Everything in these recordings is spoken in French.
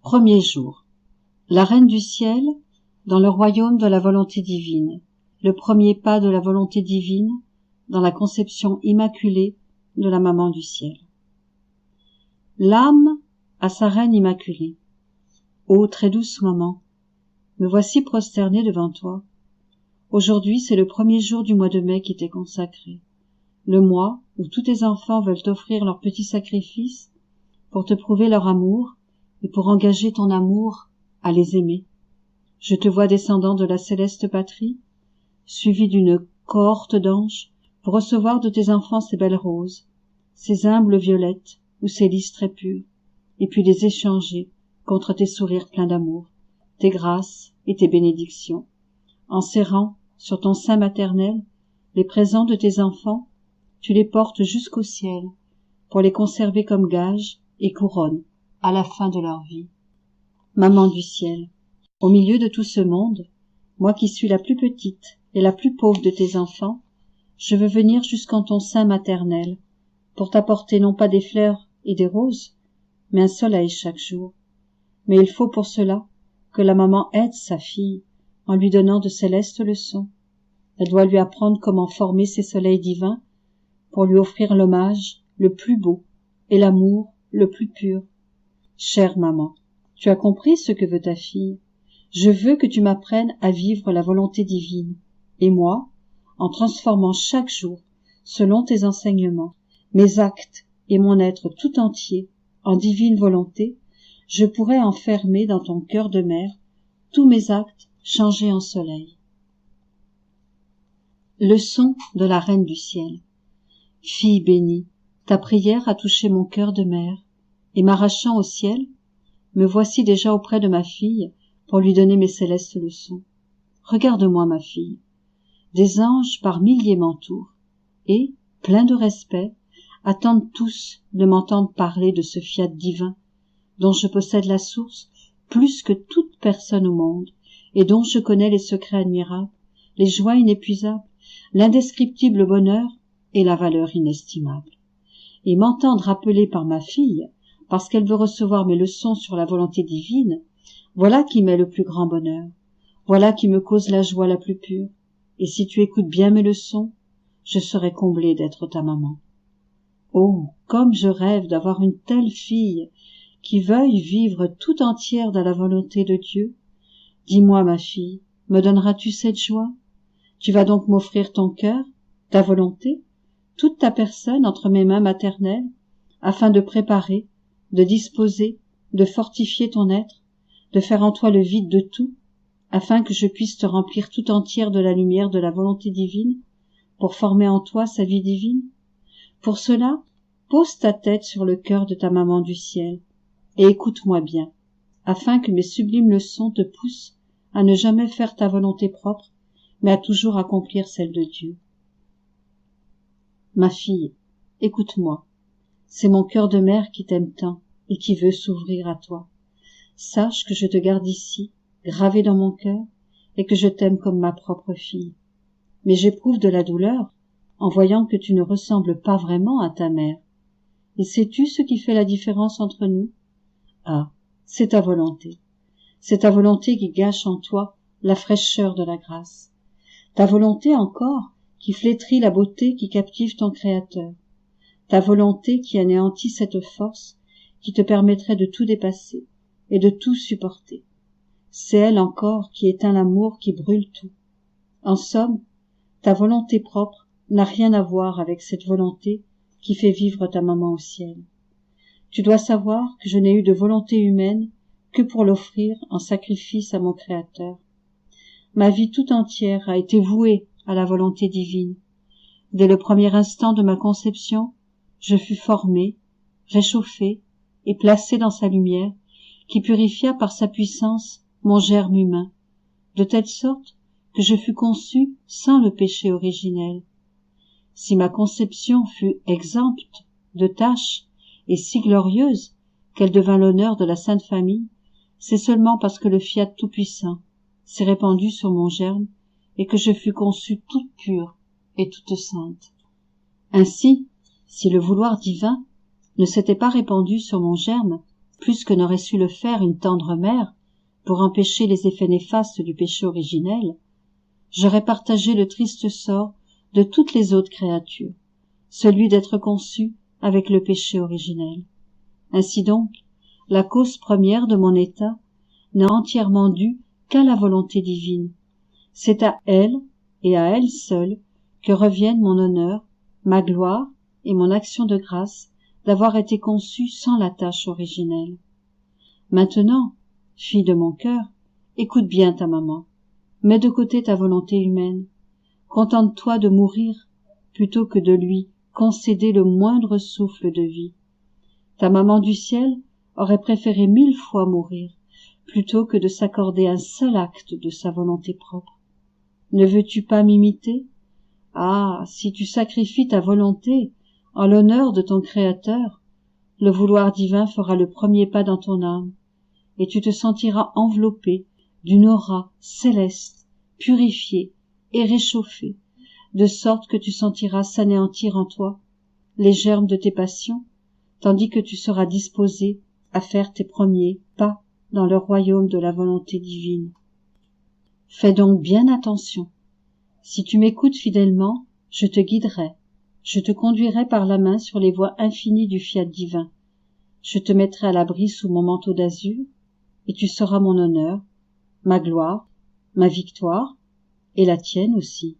Premier jour. La Reine du Ciel, dans le royaume de la volonté divine, le premier pas de la volonté divine dans la conception immaculée de la Maman du Ciel. L'âme à sa Reine immaculée. Ô très douce Maman, me voici prosternée devant toi. Aujourd'hui, c'est le premier jour du mois de mai qui t'est consacré, le mois où tous tes enfants veulent t'offrir leur petit sacrifice pour te prouver leur amour et pour engager ton amour à les aimer. Je te vois descendant de la céleste patrie, suivi d'une cohorte d'anges, pour recevoir de tes enfants ces belles roses, ces humbles violettes ou ces lys très purs, et puis les échanger contre tes sourires pleins d'amour, tes grâces et tes bénédictions, en serrant sur ton sein maternel les présents de tes enfants. Tu les portes jusqu'au ciel pour les conserver comme gages et couronnes à la fin de leur vie. Maman du ciel, au milieu de tout ce monde, moi qui suis la plus petite et la plus pauvre de tes enfants, je veux venir jusqu'en ton sein maternel pour t'apporter non pas des fleurs et des roses, mais un soleil chaque jour. Mais il faut pour cela que la maman aide sa fille en lui donnant de célestes leçons. Elle doit lui apprendre comment former ces soleils divins pour lui offrir l'hommage le plus beau et l'amour le plus pur. Chère maman, tu as compris ce que veut ta fille. Je veux que tu m'apprennes à vivre la volonté divine. Et moi, en transformant chaque jour, selon tes enseignements, mes actes et mon être tout entier en divine volonté, je pourrai enfermer dans ton cœur de mère tous mes actes changés en soleil. Leçon de la Reine du Ciel. Fille bénie, ta prière a touché mon cœur de mère, et m'arrachant au ciel, me voici déjà auprès de ma fille pour lui donner mes célestes leçons. Regarde-moi, ma fille. Des anges par milliers m'entourent, et, pleins de respect, attendent tous de m'entendre parler de ce fiat divin, dont je possède la source plus que toute personne au monde, et dont je connais les secrets admirables, les joies inépuisables, l'indescriptible bonheur et la valeur inestimable. Et m'entendre appeler par ma fille, parce qu'elle veut recevoir mes leçons sur la volonté divine, voilà qui m'est le plus grand bonheur, voilà qui me cause la joie la plus pure, et si tu écoutes bien mes leçons, je serai comblée d'être ta maman. Oh, comme je rêve d'avoir une telle fille qui veuille vivre tout entière dans la volonté de Dieu. Dis-moi, ma fille, me donneras-tu cette joie? Tu vas donc m'offrir ton cœur, ta volonté, toute ta personne entre mes mains maternelles, afin de préparer, de disposer, de fortifier ton être, de faire en toi le vide de tout, afin que je puisse te remplir tout entière de la lumière de la volonté divine, pour former en toi sa vie divine. Pour cela, pose ta tête sur le cœur de ta maman du ciel, et écoute-moi bien, afin que mes sublimes leçons te poussent à ne jamais faire ta volonté propre, mais à toujours accomplir celle de Dieu. Ma fille, écoute-moi, c'est mon cœur de mère qui t'aime tant et qui veut s'ouvrir à toi. Sache que je te garde ici, gravé dans mon cœur, et que je t'aime comme ma propre fille. Mais j'éprouve de la douleur en voyant que tu ne ressembles pas vraiment à ta mère. Et sais-tu ce qui fait la différence entre nous? Ah, c'est ta volonté. C'est ta volonté qui gâche en toi la fraîcheur de la grâce. Ta volonté encore qui flétrit la beauté qui captive ton Créateur. Ta volonté qui anéantit cette force qui te permettrait de tout dépasser et de tout supporter. C'est elle encore qui éteint l'amour qui brûle tout. En somme, ta volonté propre n'a rien à voir avec cette volonté qui fait vivre ta maman au ciel. Tu dois savoir que je n'ai eu de volonté humaine que pour l'offrir en sacrifice à mon Créateur. Ma vie tout entière a été vouée à la volonté divine. Dès le premier instant de ma conception, je fus formée, réchauffée et placée dans sa lumière, qui purifia par sa puissance mon germe humain, de telle sorte que je fus conçue sans le péché originel. Si ma conception fut exempte de taches et si glorieuse qu'elle devint l'honneur de la Sainte Famille, c'est seulement parce que le fiat tout-puissant s'est répandu sur mon germe et que je fus conçue toute pure et toute sainte. Ainsi, si le vouloir divin ne s'était pas répandu sur mon germe, plus que n'aurait su le faire une tendre mère, pour empêcher les effets néfastes du péché originel, j'aurais partagé le triste sort de toutes les autres créatures, celui d'être conçu avec le péché originel. Ainsi donc, la cause première de mon état n'est entièrement due qu'à la volonté divine. C'est à elle, et à elle seule, que reviennent mon honneur, ma gloire et mon action de grâce d'avoir été conçu sans la tâche originelle. Maintenant, fille de mon cœur, écoute bien ta maman. Mets de côté ta volonté humaine. Contente-toi de mourir plutôt que de lui concéder le moindre souffle de vie. Ta maman du ciel aurait préféré 1000 fois mourir plutôt que de s'accorder un seul acte de sa volonté propre. Ne veux-tu pas m'imiter? Ah, si tu sacrifies ta volonté en l'honneur de ton Créateur, le vouloir divin fera le premier pas dans ton âme, et tu te sentiras enveloppé d'une aura céleste, purifiée et réchauffée, de sorte que tu sentiras s'anéantir en toi les germes de tes passions, tandis que tu seras disposé à faire tes premiers pas dans le royaume de la volonté divine. Fais donc bien attention. Si tu m'écoutes fidèlement, je te guiderai, je te conduirai par la main sur les voies infinies du fiat divin, je te mettrai à l'abri sous mon manteau d'azur, et tu seras mon honneur, ma gloire, ma victoire, et la tienne aussi.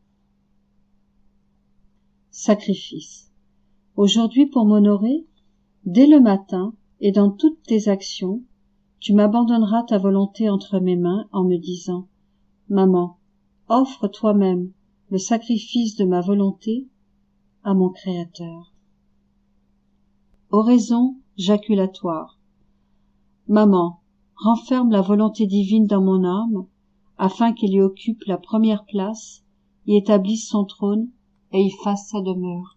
Sacrifice. Aujourd'hui, pour m'honorer, dès le matin et dans toutes tes actions, tu m'abandonneras ta volonté entre mes mains en me disant « Maman, offre toi-même le sacrifice de ma volonté à mon Créateur. » Oraison jaculatoire. Maman, renferme la volonté divine dans mon âme, afin qu'elle y occupe la première place, y établisse son trône et y fasse sa demeure.